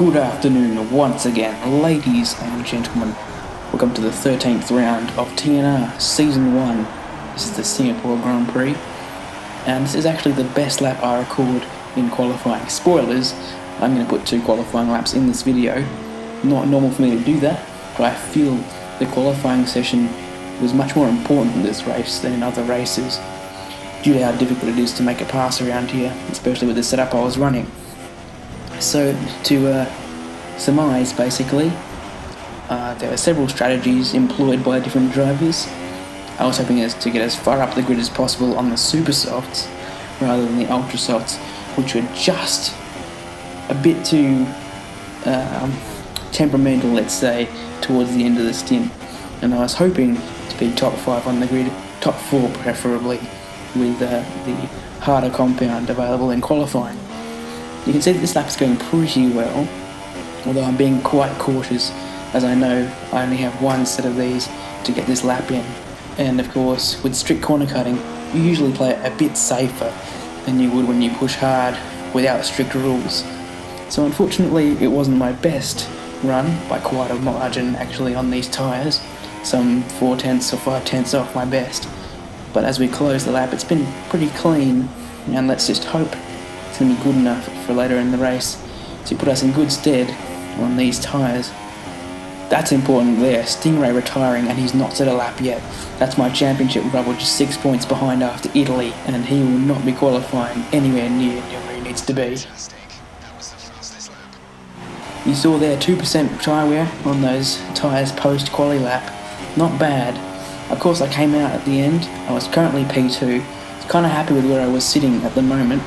Good afternoon once again, ladies and gentlemen. Welcome to the 13th round of TNR Season 1. This is the Singapore Grand Prix, and this is actually the best lap I record in qualifying. Spoilers, I'm going to put 2 qualifying laps in this video. Not normal for me to do that, but I feel the qualifying session was much more important in this race than in other races, due to how difficult it is to make a pass around here, especially with the setup I was running. So, to surmise, basically, there were several strategies employed by different drivers. I was hoping to get as far up the grid as possible on the super softs, rather than the ultra softs, which were just a bit too temperamental, let's say, towards the end of the stint. And I was hoping to be top 5 on the grid, top 4 preferably, with the harder compound available in qualifying. You can see that this lap is going pretty well, although I'm being quite cautious, as I know I only have one set of these to get this lap in. And of course, with strict corner cutting, you usually play it a bit safer than you would when you push hard without strict rules. So unfortunately, it wasn't my best run, by quite a margin actually, on these tyres, some 4/10 or 5/10 off my best. But as we close the lap, it's been pretty clean, and let's just hope it's going to be good enough for later in the race to put us in good stead on these tyres. That's important there. Stingray retiring, and he's not set a lap yet. That's my championship rubble, just 6 points behind after Italy, and he will not be qualifying anywhere near where he needs to be. You saw there 2% tyre wear on those tyres post-quali lap. Not bad. Of course, I came out at the end. I was currently P2. I was kind of happy with where I was sitting at the moment.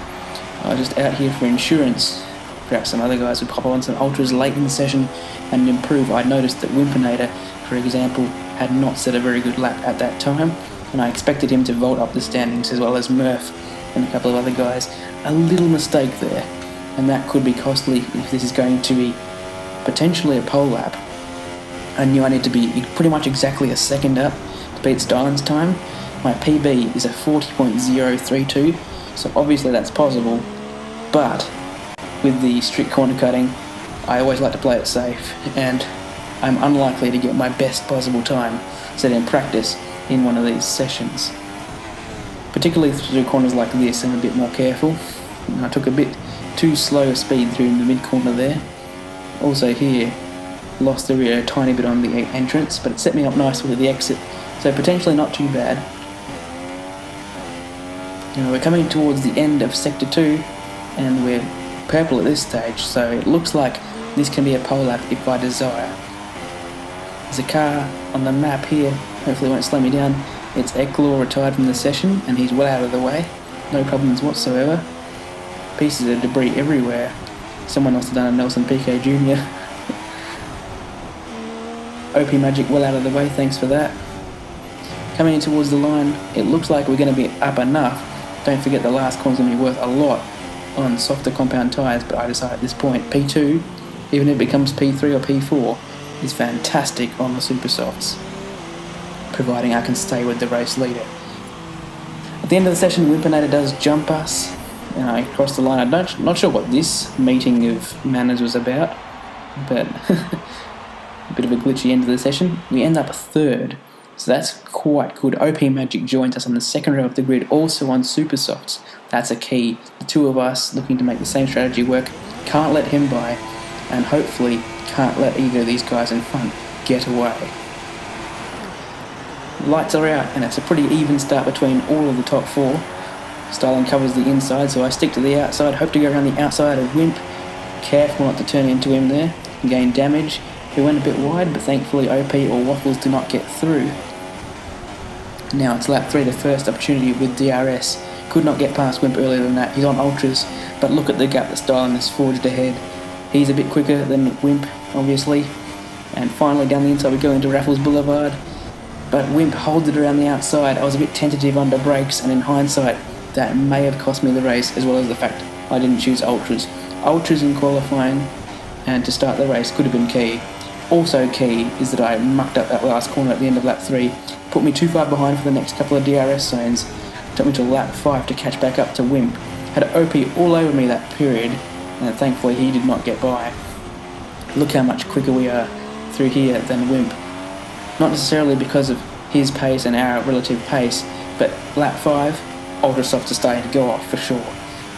I was just out here for insurance. Perhaps some other guys would pop on some ultras late in the session and improve. I noticed that Wimpinator, for example, had not set a very good lap at that time, and I expected him to vault up the standings, as well as Murph and a couple of other guys. A little mistake there, and that could be costly if this is going to be potentially a pole lap. I knew I need to be pretty much exactly a second up to beat Stylin's time. My PB is a 40.032, so obviously that's possible, but with the strict corner cutting, I always like to play it safe, and I'm unlikely to get my best possible time set in practice in one of these sessions. Particularly through corners like this, I'm a bit more careful. I took a bit too slow a speed through the mid-corner there. Also here, lost the rear a tiny bit on the entrance, but it set me up nicely with the exit, so potentially not too bad. We're coming towards the end of Sector 2, and we're purple at this stage, so it looks like this can be a pole lap if I desire. There's a car on the map here, hopefully it won't slow me down. It's Eklaw, retired from the session, and he's well out of the way. No problems whatsoever. Pieces of debris everywhere. Someone must have done a Nelson Piquet Jr. OP Magic well out of the way, thanks for that. Coming in towards the line, it looks like we're going to be up enough. Don't forget the last corner's going to be worth a lot on softer compound tyres, but I decide at this point P2, even if it becomes P3 or P4, is fantastic on the super softs, providing I can stay with the race leader. At the end of the session, Wimpinator does jump us, and I cross the line. I'm not sure what this meeting of manners was about, but a bit of a glitchy end of the session. We end up 3rd, so that's quite good. OP Magic joins us on the second row of the grid, also on super softs. That's a key. The two of us looking to make the same strategy work. Can't let him by, and hopefully can't let either of these guys in front get away. Lights are out, and it's a pretty even start between all of the top 4. Stylin covers the inside, so I stick to the outside, hope to go around the outside of Wimp. Careful not to turn into him there and gain damage. He went a bit wide, but thankfully OP or Waffles do not get through. Now it's lap 3, the first opportunity with DRS. Could not get past Wimp earlier than that. He's on ultras, but look at the gap that Stylin has forged ahead. He's a bit quicker than Wimp, obviously. And finally down the inside we go into Raffles Boulevard, but Wimp holds it around the outside. I was a bit tentative under brakes, and in hindsight, that may have cost me the race, as well as the fact I didn't choose ultras. Ultras in qualifying and to start the race could have been key. Also key is that I mucked up that last corner at the end of lap 3, put me too far behind for the next couple of DRS zones, took me to lap 5 to catch back up to Wimp. Had OP all over me that period, and thankfully he did not get by. Look how much quicker we are through here than Wimp. Not necessarily because of his pace and our relative pace, but lap 5, Ultrasoft is starting to go off for sure.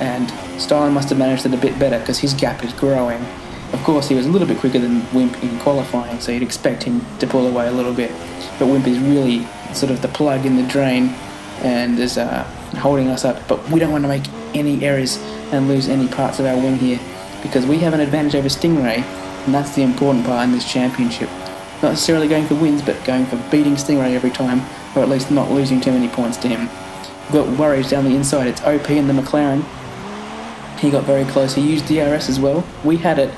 And Stylen must have managed it a bit better because his gap is growing. Of course, he was a little bit quicker than Wimp in qualifying, so you'd expect him to pull away a little bit. But Wimp is really sort of the plug in the drain and is holding us up. But we don't want to make any errors and lose any parts of our wing here, because we have an advantage over Stingray, and that's the important part in this championship. Not necessarily going for wins, but going for beating Stingray every time, or at least not losing too many points to him. We've got worries down the inside. It's OP in the McLaren. He got very close. He used DRS as well. We had it,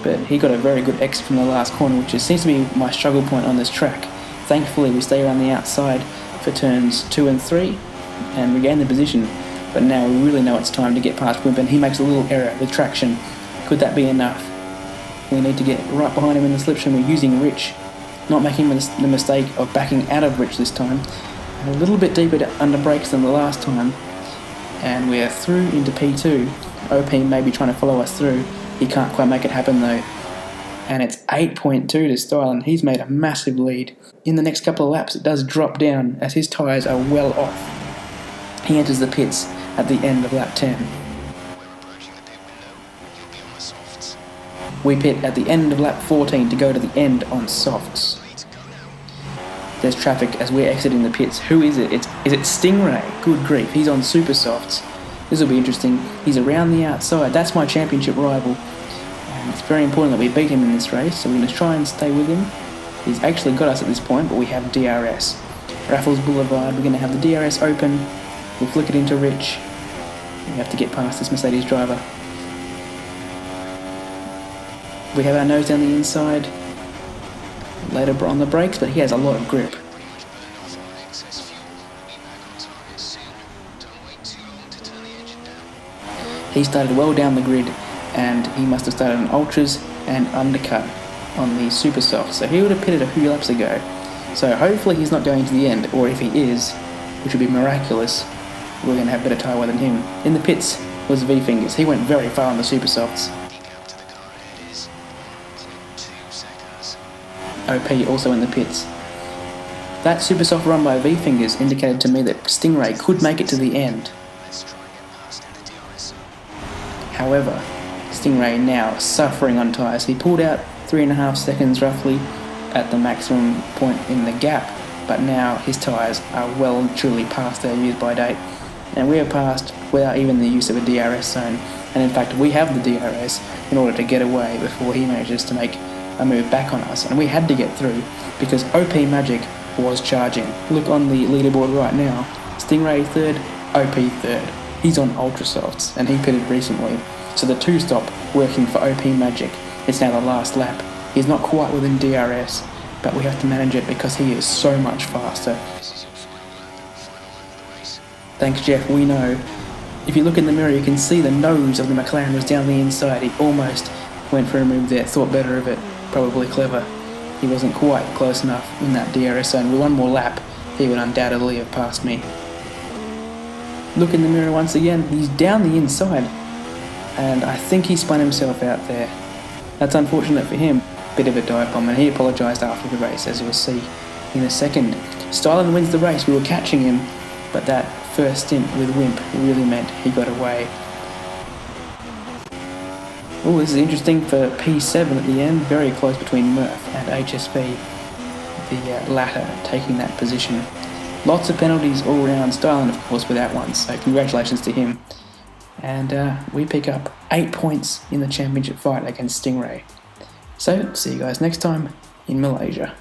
but he got a very good exit from the last corner, which seems to be my struggle point on this track. Thankfully, we stay around the outside for turns 2 and 3 and regain the position. But now we really know it's time to get past Wimp, and he makes a little error with traction. Could that be enough? We need to get right behind him in the slipstream. We're using Rich, not making the mistake of backing out of Rich this time. A little bit deeper under brakes than the last time, and we're through into P2. OP may be trying to follow us through. He can't quite make it happen though. And it's 8.2 to Stylen. He's made a massive lead. In the next couple of laps, it does drop down as his tyres are well off. He enters the pits at the end of lap 10. We pit at the end of lap 14 to go to the end on softs. There's traffic as we're exiting the pits. Who is it? Is it Stingray? Good grief, he's on super softs. This will be interesting. He's around the outside. That's my championship rival. And it's very important that we beat him in this race, so we're going to try and stay with him. He's actually got us at this point, but we have DRS. Raffles Boulevard, we're going to have the DRS open. We'll flick it into Rich. We have to get past this Mercedes driver. We have our nose down the inside. Later on the brakes, but he has a lot of grip. He started well down the grid, and he must have started on ultras and undercut on the super soft, so he would have pitted a few laps ago. So hopefully he's not going to the end, or if he is, which would be miraculous, we're going to have better tyre wear than him. In the pits was V-Fingers. He went very far on the super softs. OP also in the pits. That super soft run by V-Fingers indicated to me that Stingray could make it to the end. However, Stingray now suffering on tyres. He pulled out 3.5 seconds roughly at the maximum point in the gap, but now his tyres are well and truly past their use by date, and we are passed without even the use of a DRS zone. And in fact, we have the DRS in order to get away before he manages to make a move back on us, and we had to get through because OP Magic was charging. Look on the leaderboard right now. Stingray 3rd, OP 3rd. He's on ultra softs and he pitted recently, so the 2-stop working for OP Magic. It's now the last lap. He's not quite within DRS, but we have to manage it because he is so much faster. Thanks, Jeff, we know. If you look in the mirror, you can see the nose of the McLaren was down the inside. He almost went for a move there, thought better of it. Probably clever. He wasn't quite close enough in that DRS zone. With one more lap, he would undoubtedly have passed me. Look in the mirror once again. He's down the inside, and I think he spun himself out there. That's unfortunate for him. Bit of a dive bomb, and he apologised after the race, as you'll see in a second. Stylen wins the race. We were catching him, but that first stint with Wimp really meant he got away. Oh, this is interesting for P7 at the end. Very close between Murph and HSV. The latter taking that position. Lots of penalties all around. Stylen, of course, without one, so congratulations to him. And we pick up 8 points in the championship fight against Stingray. So, see you guys next time in Malaysia.